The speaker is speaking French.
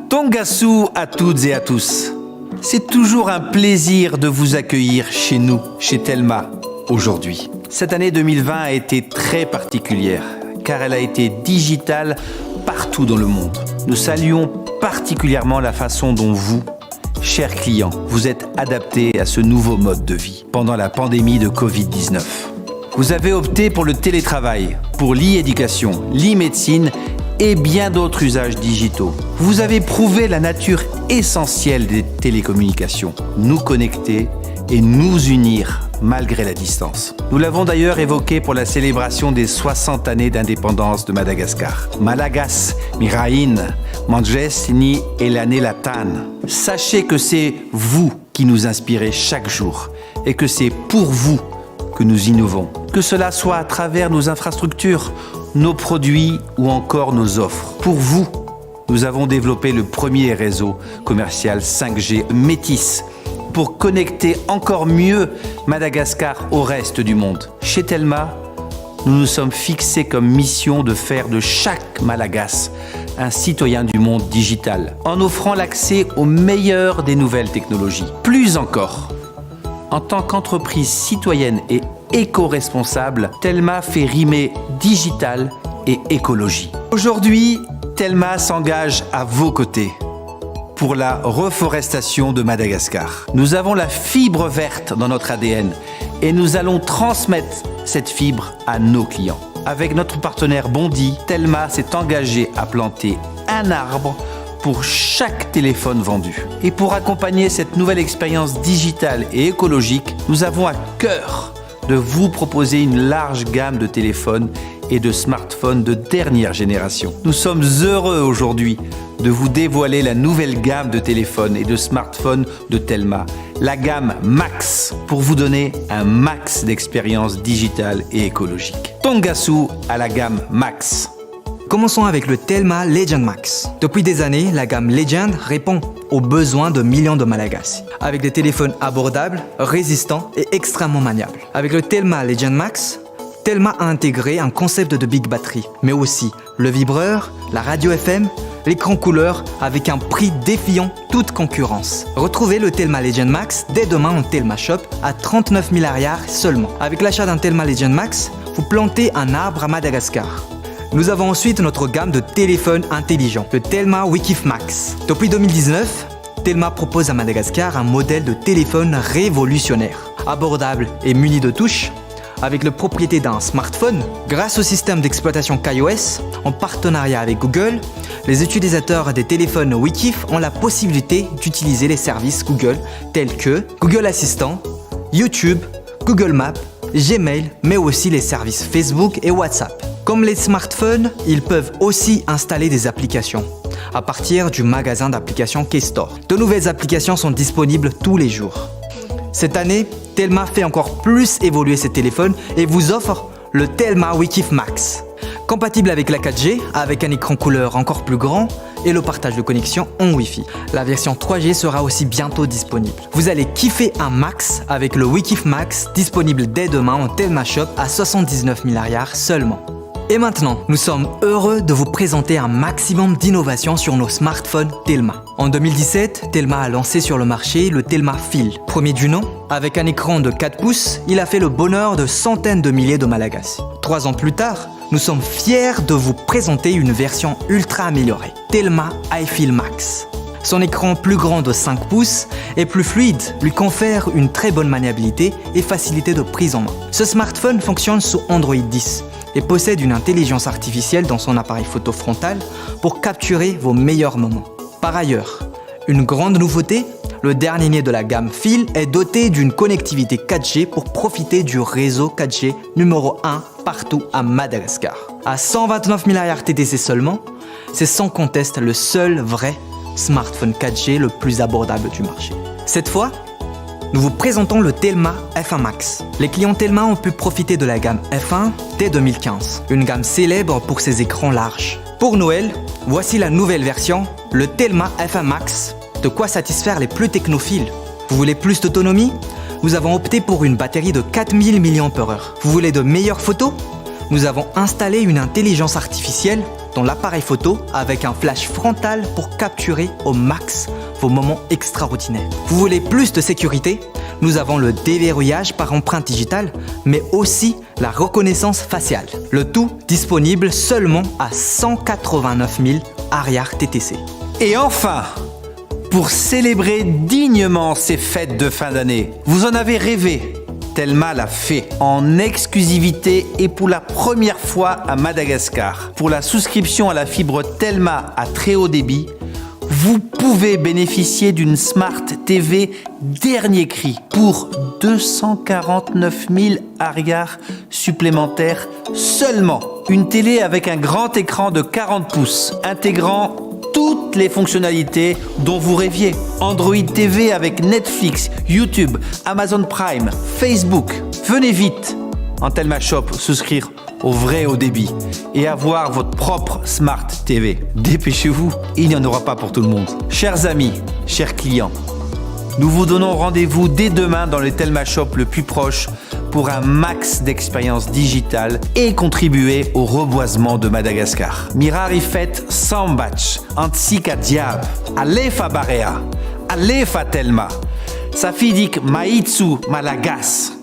Tongasu à toutes et à tous. C'est toujours un plaisir de vous accueillir chez nous, chez Telma, aujourd'hui. Cette année 2020 a été très particulière, car elle a été digitale partout dans le monde. Nous saluons particulièrement la façon dont vous, chers clients, vous êtes adaptés à ce nouveau mode de vie pendant la pandémie de Covid-19. Vous avez opté pour le télétravail, pour l'e-éducation, l'e-médecine et bien d'autres usages digitaux. Vous avez prouvé la nature essentielle des télécommunications, nous connecter et nous unir malgré la distance. Nous l'avons d'ailleurs évoqué pour la célébration des 60 années d'indépendance de Madagascar. Malagas, Mirain, Manjes ni Elane Latan. Sachez que c'est vous qui nous inspirez chaque jour et que c'est pour vous que nous innovons. Que cela soit à travers nos infrastructures, nos produits ou encore nos offres. Pour vous, nous avons développé le premier réseau commercial 5G Métis pour connecter encore mieux Madagascar au reste du monde. Chez Telma, nous nous sommes fixés comme mission de faire de chaque Malagas un citoyen du monde digital, en offrant l'accès au meilleur des nouvelles technologies. Plus encore, en tant qu'entreprise citoyenne et éco-responsable, Telma fait rimer digital et écologie. Aujourd'hui, Telma s'engage à vos côtés pour la reforestation de Madagascar. Nous avons la fibre verte dans notre ADN et nous allons transmettre cette fibre à nos clients. Avec notre partenaire Bondi, Telma s'est engagé à planter un arbre pour chaque téléphone vendu. Et pour accompagner cette nouvelle expérience digitale et écologique, nous avons à cœur de vous proposer une large gamme de téléphones et de smartphones de dernière génération. Nous sommes heureux aujourd'hui de vous dévoiler la nouvelle gamme de téléphones et de smartphones de Telma, la gamme Max, pour vous donner un max d'expérience digitale et écologique. Tongasu à la gamme Max. Commençons avec le Telma Legend Max. Depuis des années, la gamme Legend répond aux besoins de millions de Malagasy, avec des téléphones abordables, résistants et extrêmement maniables. Avec le Telma Legend Max, Telma a intégré un concept de big battery, mais aussi le vibreur, la radio FM, l'écran couleur avec un prix défiant toute concurrence. Retrouvez le Telma Legend Max dès demain en Telma Shop à 39 000 arrières seulement. Avec l'achat d'un Telma Legend Max, vous plantez un arbre à Madagascar. Nous avons ensuite notre gamme de téléphones intelligents, le Telma Wikif Max. Depuis 2019, Telma propose à Madagascar un modèle de téléphone révolutionnaire, abordable et muni de touches, avec la propriété d'un smartphone. Grâce au système d'exploitation KaiOS, en partenariat avec Google, les utilisateurs des téléphones Wikif ont la possibilité d'utiliser les services Google tels que Google Assistant, YouTube, Google Maps, Gmail, mais aussi les services Facebook et WhatsApp. Comme les smartphones, ils peuvent aussi installer des applications à partir du magasin d'applications Keystore. De nouvelles applications sont disponibles tous les jours. Cette année, Telma fait encore plus évoluer ses téléphones et vous offre le Telma Wikif Max. Compatible avec la 4G, avec un écran couleur encore plus grand et le partage de connexion en Wi-Fi. La version 3G sera aussi bientôt disponible. Vous allez kiffer un max avec le Wikif Max disponible dès demain en Telma Shop à 79 000 arrières seulement. Et maintenant, nous sommes heureux de vous présenter un maximum d'innovations sur nos smartphones Telma. En 2017, Telma a lancé sur le marché le Telma Fil. Premier du nom, avec un écran de 4 pouces, il a fait le bonheur de centaines de milliers de Malagasy. 3 ans plus tard, nous sommes fiers de vous présenter une version ultra améliorée, Telma iFil Max. Son écran plus grand de 5 pouces et plus fluide lui confère une très bonne maniabilité et facilité de prise en main. Ce smartphone fonctionne sous Android 10 et possède une intelligence artificielle dans son appareil photo frontal pour capturer vos meilleurs moments. Par ailleurs, une grande nouveauté, le dernier né de la gamme Fil est doté d'une connectivité 4G pour profiter du réseau 4G numéro 1 partout à Madagascar. À 129 000 TTC seulement, c'est sans conteste le seul vrai smartphone 4G le plus abordable du marché. Cette fois, nous vous présentons le Telma F1 Max. Les clients Telma ont pu profiter de la gamme F1 dès 2015, une gamme célèbre pour ses écrans larges. Pour Noël, voici la nouvelle version, le Telma F1 Max. De quoi satisfaire les plus technophiles. Vous voulez plus d'autonomie? Nous avons opté pour une batterie de 4000 mAh. Vous voulez de meilleures photos? Nous avons installé une intelligence artificielle dans l'appareil photo avec un flash frontal pour capturer au max vos moments extraordinaires. Vous voulez plus de sécurité? Nous avons le déverrouillage par empreinte digitale, mais aussi la reconnaissance faciale. Le tout disponible seulement à 189 000 arrière TTC. Et enfin, pour célébrer dignement ces fêtes de fin d'année, vous en avez rêvé. Telma l'a fait en exclusivité et pour la première fois à Madagascar. Pour la souscription à la fibre Telma à très haut débit, vous pouvez bénéficier d'une Smart TV dernier cri pour 249 000 arrières supplémentaires seulement. Une télé avec un grand écran de 40 pouces intégrant toutes les fonctionnalités dont vous rêviez. Android TV avec Netflix, YouTube, Amazon Prime, Facebook. Venez vite en Telma Shop souscrire au vrai haut débit et avoir votre propre Smart TV. Dépêchez-vous, il n'y en aura pas pour tout le monde. Chers amis, chers clients, nous vous donnons rendez-vous dès demain dans le Telma Shop le plus proche pour un max d'expérience digitale et contribuer au reboisement de Madagascar. Mirari fête Sambatch, Antsika Diab, Alefa Barea, Alefa Telma, Safidik Maitsu Malagas.